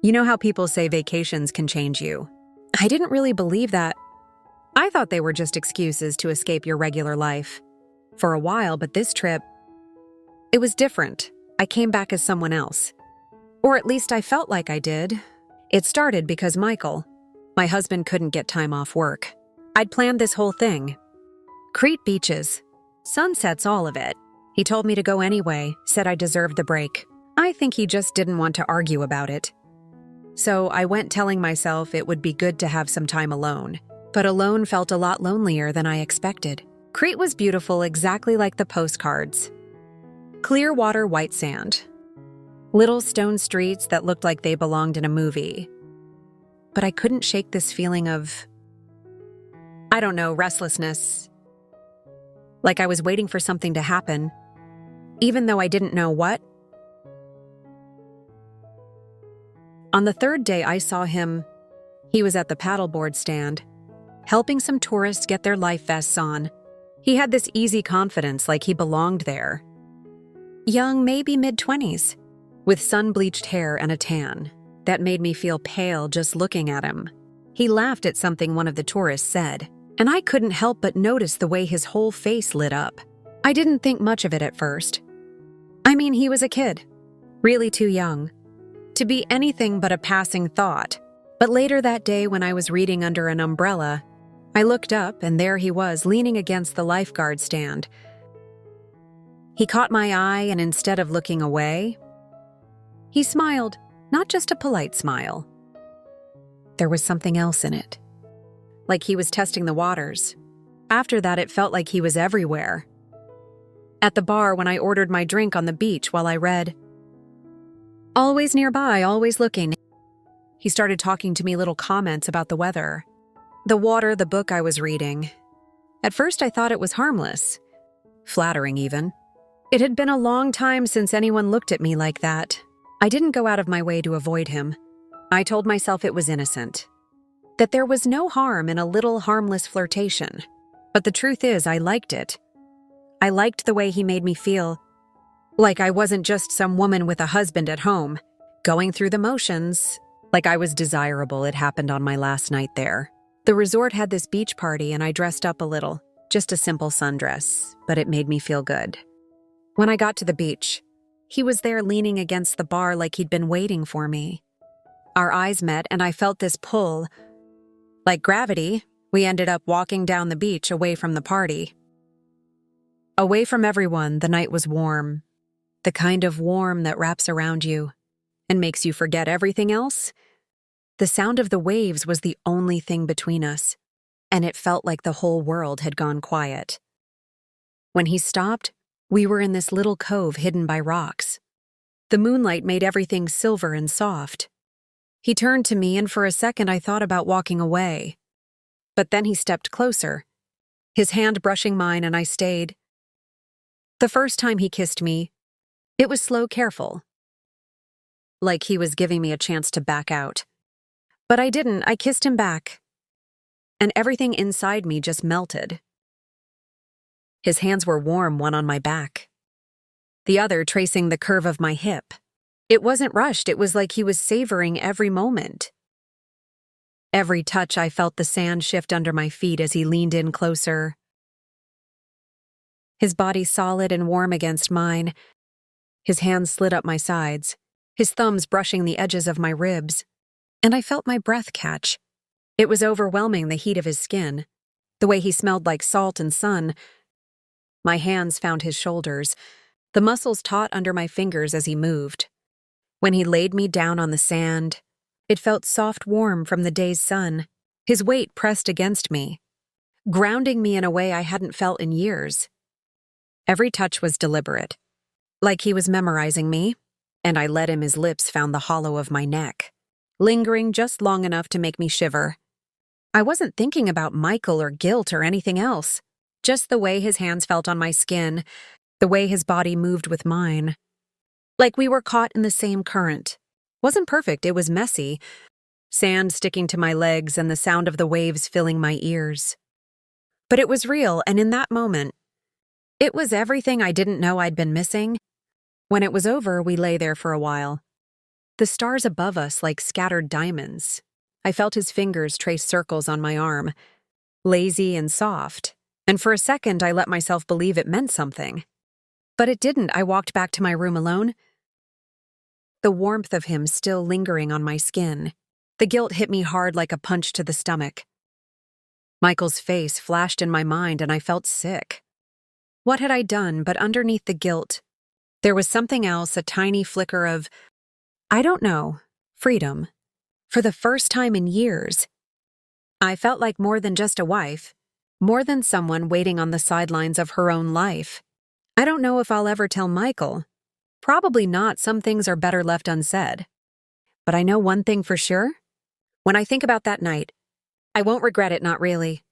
You know how people say vacations can change you? I didn't really believe that. I thought they were just excuses to escape your regular life. For a while, but this trip, it was different. I came back as someone else. Or at least I felt like I did. It started because Michael, my husband, couldn't get time off work. I'd planned this whole thing. Crete beaches, sunsets, all of it. He told me to go anyway, said I deserved the break. I think he just didn't want to argue about it. So I went telling myself it would be good to have some time alone. But alone felt a lot lonelier than I expected. Crete was beautiful, exactly like the postcards. Clear water, white sand. Little stone streets that looked like they belonged in a movie. But I couldn't shake this feeling of, restlessness. Like I was waiting for something to happen, even though I didn't know what. On the third day I saw him, he was at the paddleboard stand, helping some tourists get their life vests on. He had this easy confidence like he belonged there. Young, maybe mid-20s, with sun-bleached hair and a tan that made me feel pale just looking at him. He laughed at something one of the tourists said, and I couldn't help but notice the way his whole face lit up. I didn't think much of it at first. He was a kid, really too young, to be anything but a passing thought. But later that day when I was reading under an umbrella, I looked up and there he was leaning against the lifeguard stand. He caught my eye and instead of looking away, he smiled, not just a polite smile. There was something else in it, like he was testing the waters. After that, it felt like he was everywhere. At the bar when I ordered my drink on the beach while I read, "Always nearby, always looking." He started talking to me little comments about the weather, the water, the book I was reading. At first I thought it was harmless, flattering even. It had been a long time since anyone looked at me like that. I didn't go out of my way to avoid him. I told myself it was innocent, that there was no harm in a little harmless flirtation. But the truth is, I liked it. I liked the way he made me feel, like I wasn't just some woman with a husband at home, going through the motions, like I was desirable. It happened on my last night there. The resort had this beach party and I dressed up a little, just a simple sundress, but it made me feel good. When I got to the beach, he was there leaning against the bar like he'd been waiting for me. Our eyes met and I felt this pull. Like gravity, we ended up walking down the beach away from the party. Away from everyone. The night was warm. The kind of warm that wraps around you and makes you forget everything else. The sound of the waves was the only thing between us, and it felt like the whole world had gone quiet. When he stopped, we were in this little cove hidden by rocks. The moonlight made everything silver and soft. He turned to me, and for a second I thought about walking away. But then he stepped closer, his hand brushing mine, and I stayed. The first time he kissed me, it was slow, careful, like he was giving me a chance to back out. But I didn't. I kissed him back, and everything inside me just melted. His hands were warm, one on my back, the other tracing the curve of my hip. It wasn't rushed. It was like he was savoring every moment. Every touch, I felt the sand shift under my feet as he leaned in closer. His body solid and warm against mine. His hands slid up my sides, his thumbs brushing the edges of my ribs, and I felt my breath catch. It was overwhelming, the heat of his skin, the way he smelled like salt and sun. My hands found his shoulders, the muscles taut under my fingers as he moved. When he laid me down on the sand, it felt soft, warm from the day's sun. His weight pressed against me, grounding me in a way I hadn't felt in years. Every touch was deliberate, like he was memorizing me, and I let him. His lips found the hollow of my neck, lingering just long enough to make me shiver. I wasn't thinking about Michael or guilt or anything else, just the way his hands felt on my skin, the way his body moved with mine. Like we were caught in the same current. Wasn't perfect, it was messy. Sand sticking to my legs and the sound of the waves filling my ears. But it was real, and in that moment, it was everything I didn't know I'd been missing. When it was over, we lay there for a while. the stars above us like scattered diamonds. I felt his fingers trace circles on my arm, lazy and soft, and for a second I let myself believe it meant something. But it didn't. I walked back to my room alone, the warmth of him still lingering on my skin. The guilt hit me hard like a punch to the stomach. Michael's face flashed in my mind and I felt sick. What had I done? But underneath the guilt, there was something else, a tiny flicker of, I don't know, freedom. For the first time in years, I felt like more than just a wife, more than someone waiting on the sidelines of her own life. I don't know if I'll ever tell Michael. Probably not. Some things are better left unsaid. But I know one thing for sure. When I think about that night, I won't regret it, not really.